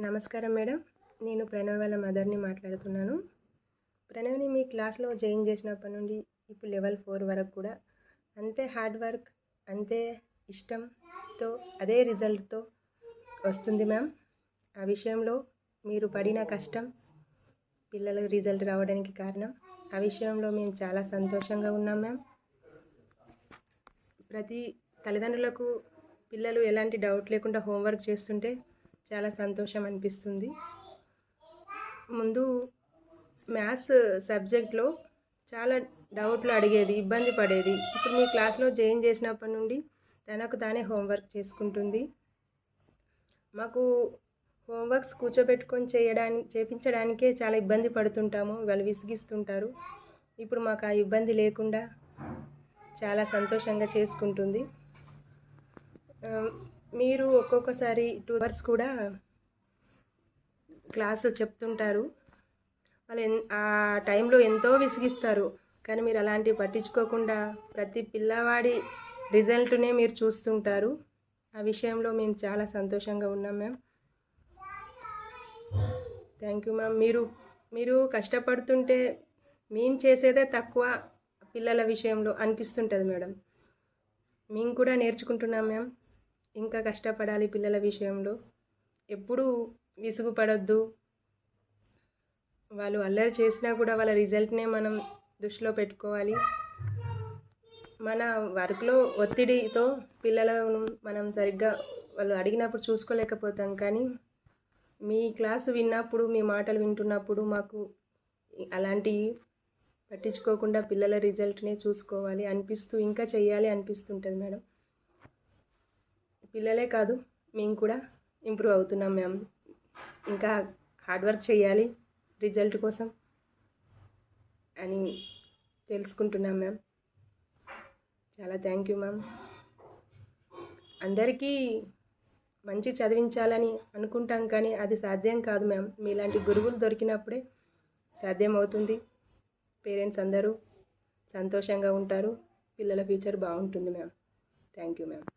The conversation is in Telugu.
నమస్కారం మేడం. నేను ప్రణవ్ వాళ్ళ మదర్ని మాట్లాడుతున్నాను. ప్రణవ్ని మీ క్లాస్లో జాయిన్ చేసినప్పటి నుండి ఇప్పుడు లెవెల్ 4 వరకు కూడా అంతే హార్డ్ వర్క్, అంతే ఇష్టంతో అదే రిజల్ట్తో వస్తుంది మ్యామ్. ఆ విషయంలో మీరు పడిన కష్టం పిల్లల రిజల్ట్ రావడానికి కారణం. ఆ విషయంలో మేము చాలా సంతోషంగా ఉన్నాం మ్యామ్. ప్రతి తల్లిదండ్రులకు పిల్లలు ఎలాంటి డౌట్ లేకుండా హోంవర్క్ చేస్తుంటే చాలా సంతోషం అనిపిస్తుంది. ముందు మ్యాథ్స్ సబ్జెక్ట్లో చాలా డౌట్లు అడిగేది, ఇబ్బంది పడేది. ఇప్పుడు మీ క్లాస్లో జాయిన్ చేసినప్పటి నుండి తనకు తానే హోంవర్క్ చేసుకుంటుంది. మాకు హోంవర్క్స్ కూర్చోబెట్టుకొని చేపించడానికే చాలా ఇబ్బంది పడుతుంటాము, వాళ్ళు విసిగిస్తుంటారు. ఇప్పుడు మాకు ఆ ఇబ్బంది లేకుండా చాలా సంతోషంగా చేసుకుంటుంది. మీరు ఒక్కొక్కసారి 2 hours కూడా క్లాసు చెప్తుంటారు. వాళ్ళు ఆ టైంలో ఎంతో విసిగిస్తారు, కానీ మీరు అలాంటివి పట్టించుకోకుండా ప్రతి పిల్లవాడి రిజల్ట్నే మీరు చూస్తుంటారు. ఆ విషయంలో మేము చాలా సంతోషంగా ఉన్నాం మ్యామ్. Thank you ma'am. మీరు కష్టపడుతుంటే మేము చేసేదే తక్కువ పిల్లల విషయంలో అనిపిస్తుంటుంది మేడం. మేము కూడా నేర్చుకుంటున్నాం మ్యామ్. ఇంకా కష్టపడాలి పిల్లల విషయంలో. ఎప్పుడూ విసుగుపడొద్దు. వాళ్ళు అల్లరి చేసినా కూడా వాళ్ళ రిజల్ట్నే మనం దృష్టిలో పెట్టుకోవాలి. మన వర్క్లో ఒత్తిడితో పిల్లలను మనం సరిగ్గా వాళ్ళు అడిగినప్పుడు చూసుకోలేకపోతాం, కానీ మీ క్లాసు విన్నప్పుడు, మీ మాటలు వింటున్నప్పుడు మాకు అలాంటివి పట్టించుకోకుండా పిల్లల రిజల్ట్నే చూసుకోవాలి అనిపిస్తూ ఇంకా చెయ్యాలి అనిపిస్తుంటుంది మేడం. పిల్లలే కాదు, మేము కూడా ఇంప్రూవ్ అవుతున్నాం మ్యామ్. ఇంకా హార్డ్ వర్క్ చేయాలి రిజల్ట్ కోసం అని తెలుసుకుంటున్నాం మ్యామ్. చాలా థ్యాంక్ యూ మ్యామ్. అందరికీ మంచి చదివించాలని అనుకుంటాం, కానీ అది సాధ్యం కాదు మ్యామ్. మీలాంటి గురువులు దొరికినప్పుడే సాధ్యం అవుతుంది. పేరెంట్స్ అందరూ సంతోషంగా ఉంటారు, పిల్లల ఫ్యూచర్ బాగుంటుంది మ్యామ్. Thank you ma'am.